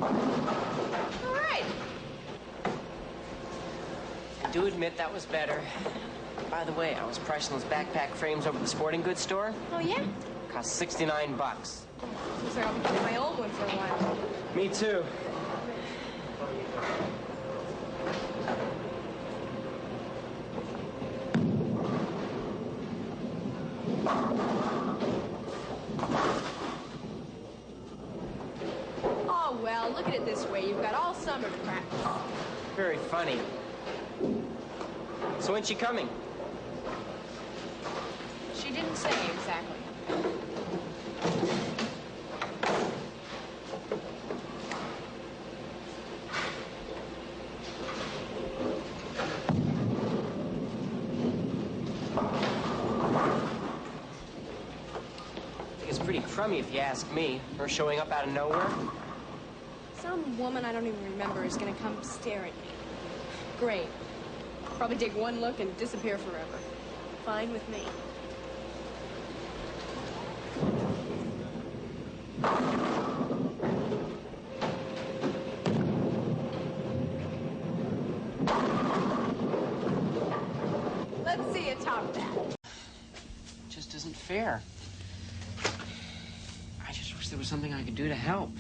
All right. I do admit that was better. By the way, I was pricing those backpack frames over at the sporting goods store. Oh, yeah? Cost 69 bucks. Looks like I'll be getting my old one for a while. Me too. Oh, well, look at it this way. You've got all summer to practice. Very funny. So when's she coming? She didn't say exactly. It's pretty crummy if you ask me. Her showing up out of nowhere. Some woman I don't even remember is gonna come stare at me. Great. Probably take one look and disappear forever. Fine with me. Let's see you top that. Just isn't fair. I just wish there was something I could do to help.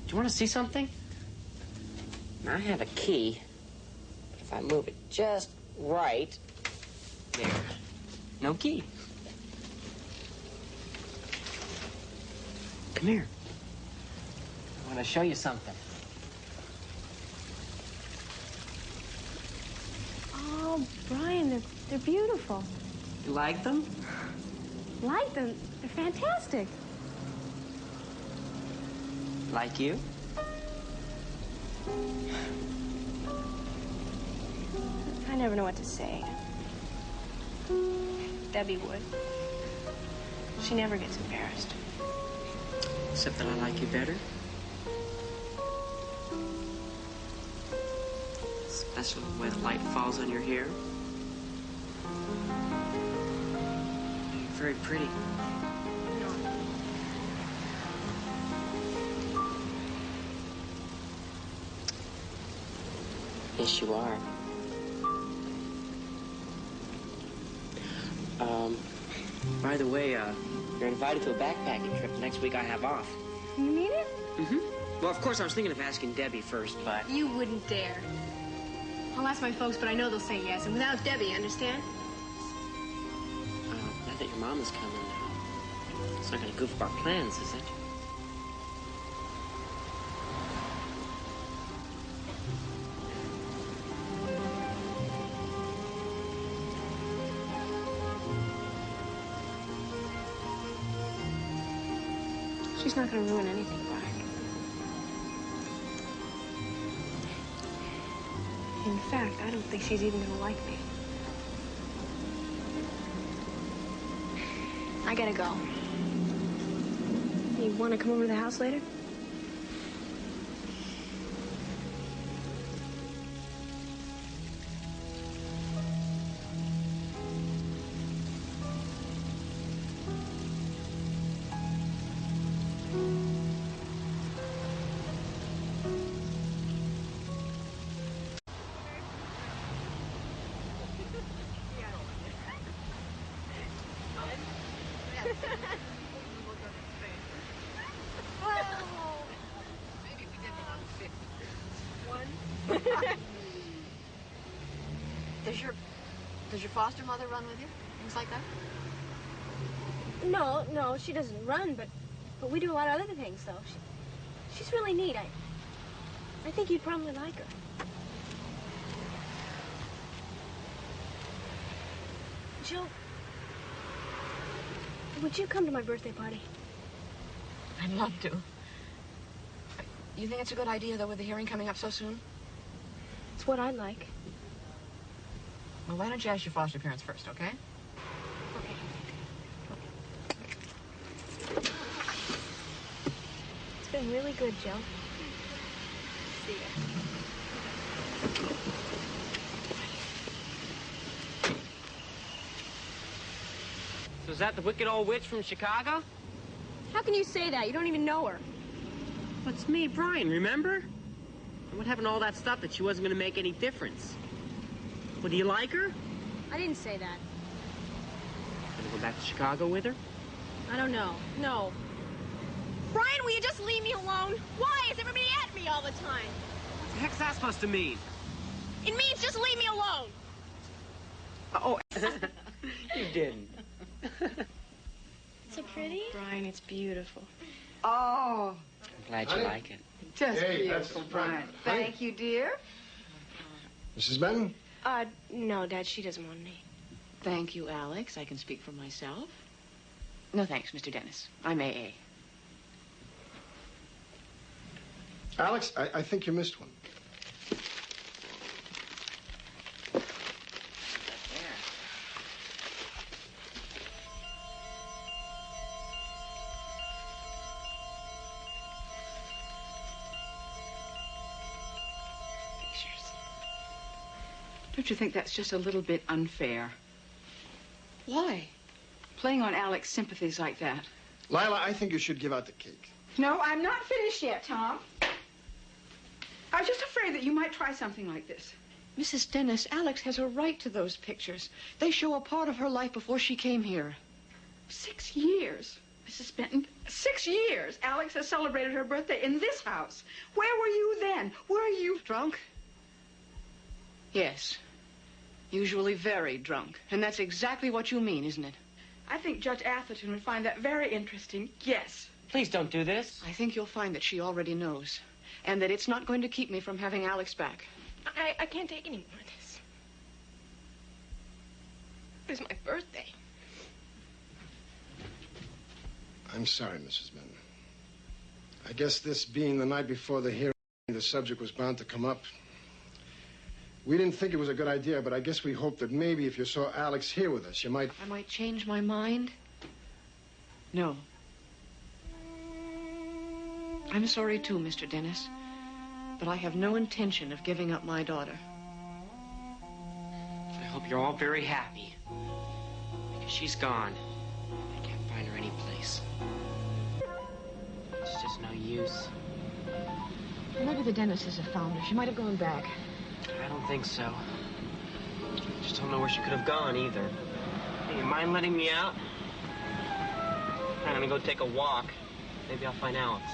Do you want to see something? I have a key. But if I move it just right, there. No key. Come here. I want to show you something. Oh, Brian, they're beautiful. You like them? Like them? They're fantastic. Like you? I never know what to say. Debbie would. She never gets embarrassed. Except that I like you better. Especially the way the light falls on your hair. You're very pretty. Yes, you are. By the way, you're invited to a backpacking trip the next week I have off. You mean it? Mm-hmm. Well, of course, I was thinking of asking Debbie first, but... You wouldn't dare. I'll ask my folks, but I know they'll say yes. And without Debbie, understand? Now that your mom is coming, it's not going to goof up our plans, is it? She's not going to ruin anything, Brian. In fact, I don't think she's even going to like me. I gotta go. You want to come over to the house later? Does your foster mother run with you? Things like that? No, she doesn't run, but we do a lot of other things, though. She's really neat. I think you'd probably like her. Jill, would you come to my birthday party? I'd love to. You think it's a good idea, though, with the hearing coming up so soon? It's what I'd like. Well, why don't you ask your foster parents first, okay? Okay. It's been really good, Jill. See ya. So is that the wicked old witch from Chicago? How can you say that? You don't even know her. But it's me, Brian, remember? And what happened to all that stuff that she wasn't going to make any difference? Well, do you like her? I didn't say that. Gonna go back to Chicago with her? I don't know. No. Brian, will you just leave me alone? Why is everybody at me all the time? What the heck's that supposed to mean? It means just leave me alone. Oh, you didn't. So pretty? Brian, it's beautiful. Oh, I'm glad you like it. just Hey, that's beautiful, the Brian. front. Thank you, dear. Mrs. Benton? No, Dad, she doesn't want me. Thank you, Alex. I can speak for myself. No, thanks, Mr. Dennis. I'm AA. Alex, I think you missed one. Don't you think that's just a little bit unfair? Why? Playing on Alex's sympathies like that. Lila, I think you should give out the cake. No, I'm not finished yet, Tom. I was just afraid that you might try something like this. Mrs. Dennis, Alex has a right to those pictures. They show a part of her life before she came here. 6 years, Mrs. Benton. 6 years. Alex has celebrated her birthday in this house. Where were you then? Were you Drunk? Yes. Usually very drunk. And that's exactly what you mean, isn't it? I think Judge Atherton would find that very interesting. Yes. Please don't do this. I think you'll find that she already knows. And that it's not going to keep me from having Alex back. I can't take any more of this. It's my birthday. I'm sorry, Mrs. Benton. I guess this being the night before the hearing, the subject was bound to come up. We didn't think it was a good idea, but I guess we hoped that maybe if you saw Alex here with us, you might... I might change my mind? No. I'm sorry, too, Mr. Dennis. But I have no intention of giving up my daughter. I hope you're all very happy. Because she's gone. I can't find her any place. It's just no use. Maybe the Dennises have found her. She might have gone back. I don't think so. I just don't know where she could have gone either. Hey, you mind letting me out? I'm gonna go take a walk. Maybe I'll find Alex.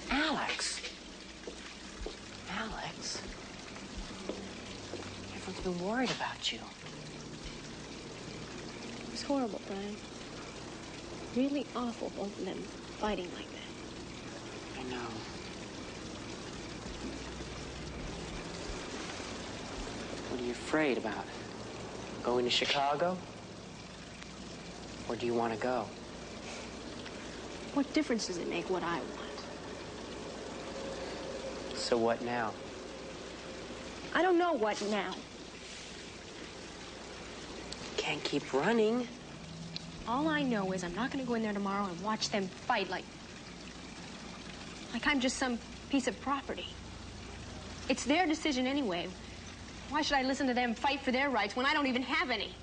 Alex. Alex. Everyone's been worried about you. It's horrible, Brian. Really awful, both of them fighting like that. I know. What are you afraid about? Going to Chicago? Or do you want to go? What difference does it make what I want? So what now? I don't know what now. Can't keep running. All I know is I'm not going to go in there tomorrow and watch them fight like I'm just some piece of property. It's their decision anyway. Why should I listen to them fight for their rights when I don't even have any?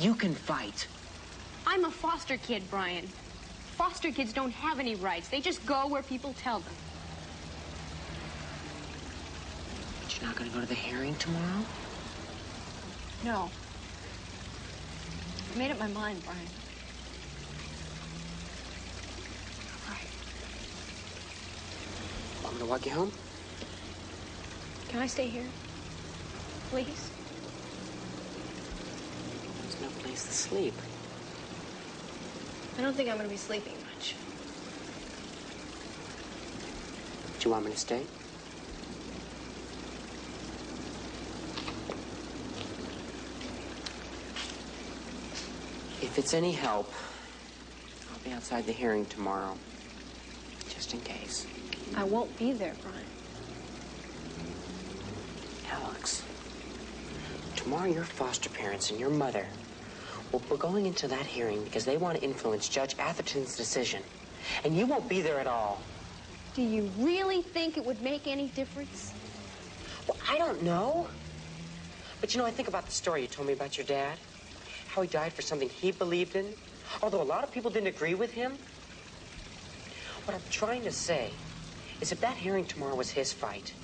You can fight. I'm a foster kid, Brian. Foster kids don't have any rights. They just go where people tell them. But you're not going to go to the hearing tomorrow? No. I made up my mind, Brian. All right. Want me to walk you home? Can I stay here? Please? There's no place to sleep. I don't think I'm going to be sleeping much. Do you want me to stay? If it's any help, I'll be outside the hearing tomorrow. Just in case. I won't be there, Brian. Alex, tomorrow your foster parents and your mother we're going into that hearing because they want to influence Judge Atherton's decision. And you won't be there at all. Do you really think it would make any difference? Well, I don't know. But, you know, I think about the story you told me about your dad. How he died for something he believed in. Although a lot of people didn't agree with him. What I'm trying to say is if that hearing tomorrow was his fight,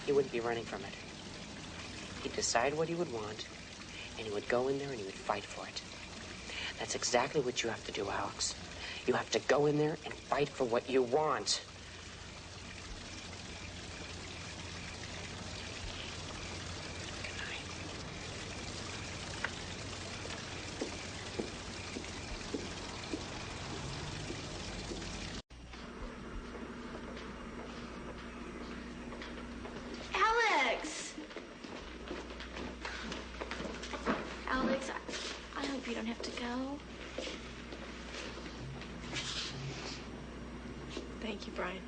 he wouldn't be running from it. He'd decide what he would want, and he would go in there and he would fight for it. That's exactly what you have to do, Alex. You have to go in there and fight for what you want. Good night. Alex! Alex, I hope you don't have to go. Thank you, Brian.